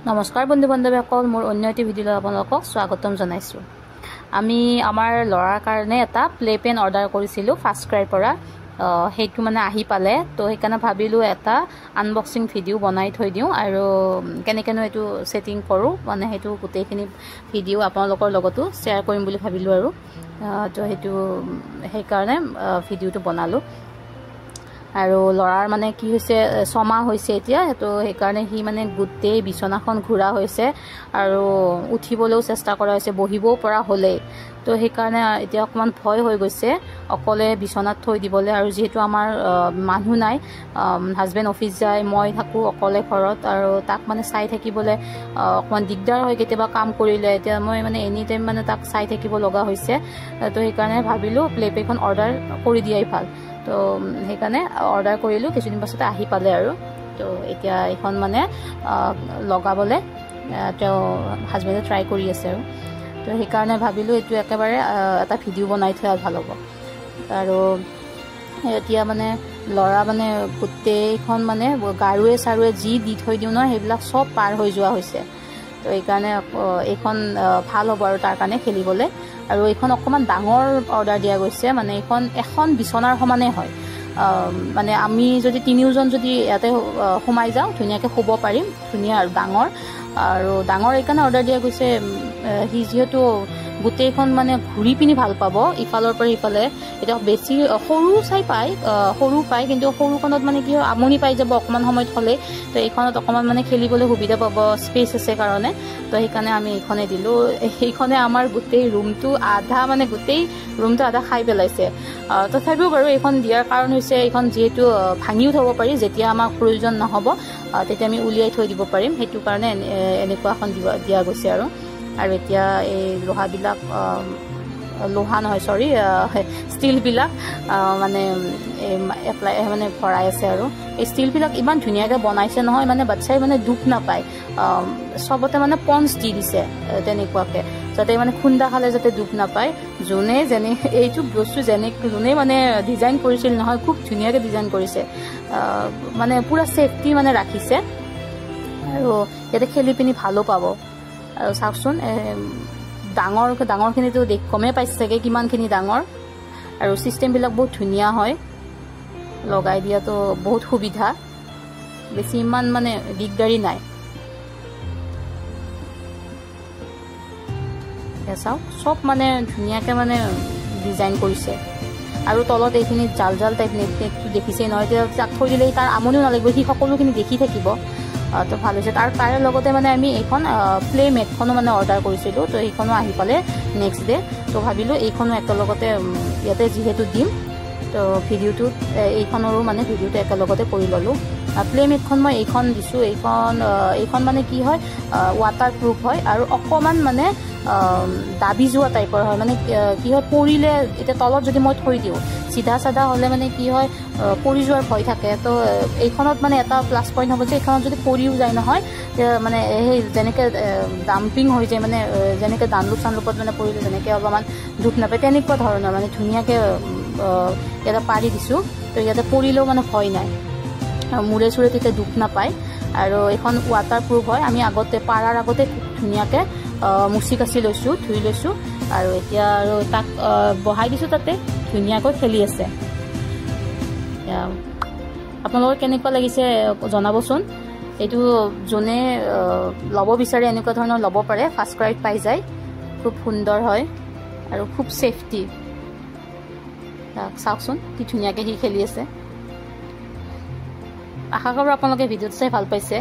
নমস্কাৰ বন্ধু বান্ধৱীসকল, মোৰ অন্য এটি ভিডিঅ'লৈ আপোনালোকক স্বাগতম জনাইছোঁ। আমি আমাৰ ল'ৰাৰ কাৰণে এটা প্লে পেন অৰ্ডাৰ কৰিছিলোঁ ফাৰ্ষ্ট ক্ৰাইৰ পৰা। সেইটো মানে আহি পালে, তো সেইকাৰণে ভাবিলোঁ এটা আনবক্সিং ভিডিঅ' বনাই থৈ দিওঁ আৰু কেনেকৈনো এইটো ছেটিং কৰোঁ, মানে সেইটো গোটেইখিনি ভিডিঅ' আপোনালোকৰ লগতো শ্বেয়াৰ কৰিম বুলি ভাবিলোঁ আৰু তো সেইকাৰণে ভিডিঅ'টো বনালোঁ। আৰু ল'ৰাৰ মানে কি হৈছে, 6 মাহ হৈছে এতিয়া, তো সেইকাৰণে সি মানে গোটেই বিচনাখন ঘূৰা হৈছে আৰু উঠিবলৈও চেষ্টা কৰা হৈছে, বহিবও পৰা হ'লেই। তো সেইকাৰণে এতিয়া অকণমান ভয় হৈ গৈছে অকলে বিচনাত থৈ দিবলৈ। আৰু যিহেতু আমাৰ মানুহ নাই, হাজবেণ্ড অফিচ যায়, মই থাকোঁ অকলে ঘৰত, আৰু তাক মানে চাই থাকিবলৈ অকণমান দিগদাৰ হয় কেতিয়াবা কাম কৰিলে। এতিয়া মই মানে এনি টাইম মানে তাক চাই থাকিব লগা হৈছে। তো সেইকাৰণে ভাবিলোঁ প্লে পেনখন অৰ্ডাৰ কৰি দিয়াই ভাল। তো সেইকাৰণে অৰ্ডাৰ কৰিলোঁ, কিছুদিন পাছতে আহি পালে আৰু। তো এতিয়া এইখন মানে লগাবলৈ তেওঁ হাজবেণ্ডে ট্ৰাই কৰি আছে আৰু। তো সেইকাৰণে ভাবিলোঁ এইটো একেবাৰে এটা ভিডিঅ' বনাই থোৱা ভাল হ'ব। আৰু এতিয়া মানে ল'ৰা মানে গোটেইখন মানে গাৰুৱে চাৰুৱে যি দি থৈ দিওঁ নহয়, সেইবিলাক চব পাৰ হৈ যোৱা হৈছে। তো এইকাৰণে এইখন ভাল হ'ব আৰু তাৰ কাৰণে খেলিবলৈ। আৰু এইখন অকণমান ডাঙৰ অৰ্ডাৰ দিয়া গৈছে, মানে এখন বিচনাৰ সমানে হয়। মানে আমি যদি তিনিওজন যদি ইয়াতে সোমাই যাওঁ, ধুনীয়াকৈ শুব পাৰিম, ধুনীয়া আৰু ডাঙৰ এইকাৰণে অৰ্ডাৰ দিয়া গৈছে। সি যিহেতু গোটেইখন মানে ঘূৰি পিনি ভাল পাব ইফালৰ পৰা সিফালে। এতিয়া বেছি সৰু পায়, কিন্তু সৰুখনত মানে কি হয়, আমনি পাই যাব অকণমান সময়ত হ'লেই। তো এইখনত অকণমান মানে খেলিবলৈ সুবিধা পাব, স্পেচ আছে কাৰণে। তো সেইকাৰণে আমি এইখনে দিলোঁ। সেইখনে আমাৰ গোটেই ৰুমটো আধা খাই পেলাইছে। তথাপিও বাৰু এইখন দিয়াৰ কাৰণ হৈছে, এইখন যিহেতু ভাঙিও থ'ব পাৰি, যেতিয়া আমাক প্ৰয়োজন নহ'ব তেতিয়া আমি উলিয়াই থৈ দিব পাৰিম, সেইটো কাৰণে এনেকুৱা এখন দিয়া গৈছে আৰু। এতিয়া এই ষ্টীলবিলাক মানে ভৰাই আছে। আৰু এই ষ্টীলবিলাক ইমান ধুনীয়াকৈ বনাইছে নহয়, মানে বাচ্ছাই মানে দুখ নাপায়। চবতে মানে পঞ্চ দি দিছে তেনেকুৱাকৈ, যাতে মানে খুন্দা খালে যাতে দুখ নাপায়। এইটো বস্তু যোনে মানে ডিজাইন কৰিছিল নহয়, খুব ধুনীয়াকৈ ডিজাইন কৰিছে, মানে পূৰা ছেফটি মানে ৰাখিছে। আৰু ইয়াতে খেলি পিনি ভালো পাব। আৰু চাওকচোন, ডাঙৰখিনিতো গমেই পাইছে চাগে কিমানখিনি ডাঙৰ। আৰু ছিষ্টেমবিলাক বহুত ধুনীয়া হয়, লগাই দিয়াতো বহুত সুবিধা, বেছি ইমান মানে দিগদাৰী নাই। চাওক, চব মানে ধুনীয়াকৈ মানে ডিজাইন কৰিছে। আৰু তলত এইখিনি জাল টাইপ নেটটো দেখিছেই নহয়, এতিয়া তাক থৈ দিলে তাৰ আমনিও নালাগিব, সি সকলোখিনি দেখি থাকিব। তো ভাল হৈছে। তাৰে লগতে মানে আমি এইখন প্লে মেটখনো মানে অৰ্ডাৰ কৰিছিলোঁ, তো এইখনো আহি পালে নেক্সট ডে। তো ভাবিলোঁ এইখনো একেলগতে ইয়াতে যিহেতু দিম, তো ভিডিঅ'টোত এইখনৰো মানে ভিডিঅ'টো একেলগতে কৰি ল'লোঁ। প্লে মেটখন মই এইখন দিছোঁ। এইখন মানে কি হয়, ৱাটাৰ প্ৰুফ হয় আৰু অকণমান মানে দাবি যোৱা টাইপৰ হয়। মানে কি হয়, পৰিলে এতিয়া তলত যদি মই থৈ দিওঁ, চিধা হ'লে মানে কি হয়, পৰি যোৱাৰ ভয় থাকে। তো এইখনত মানে এটা প্লাছ পইণ্ট হ'ব যে এইখনত যদি পৰিও যায় নহয়, মানে সেই যেনেকৈ ডাম্পিং হৈ যায়, মানে যেনেকৈ চানলুপত মানে পৰিলে যেনেকৈ অলপমান দুখ নাপায়, তেনেকুৱা ধৰণৰ মানে ধুনীয়াকৈ ইয়াতে পাৰি দিছোঁ। তো ইয়াতে পৰিলেও মানে ভয় নাই, মূৰে চূৰে তেতিয়া দুখ নাপায়। আৰু এইখন ৱাটাৰ প্ৰুফ হয়। আমি পাৰাৰ আগতে ধুনীয়াকৈ মুচি কাচি লৈছোঁ, ধুই লৈছোঁ। আৰু এতিয়া আৰু তাক বহাই দিছোঁ, তাতে ধুনীয়াকৈ খেলি আছে। আপোনালোকৰ কেনেকুৱা লাগিছে জনাবচোন। এইটো যোনে ল'ব বিচাৰে এনেকুৱা ধৰণৰ ল'ব পাৰে, ফাৰ্ষ্ট ক্ৰাইত পাই যায়। খুব সুন্দৰ হয় আৰু খুব ছেফটি। চাওকচোন কি ধুনীয়াকৈ সি খেলি আছে। আশা কৰোঁ আপোনালোকে ভিডিঅ'টো চাই ভাল পাইছে।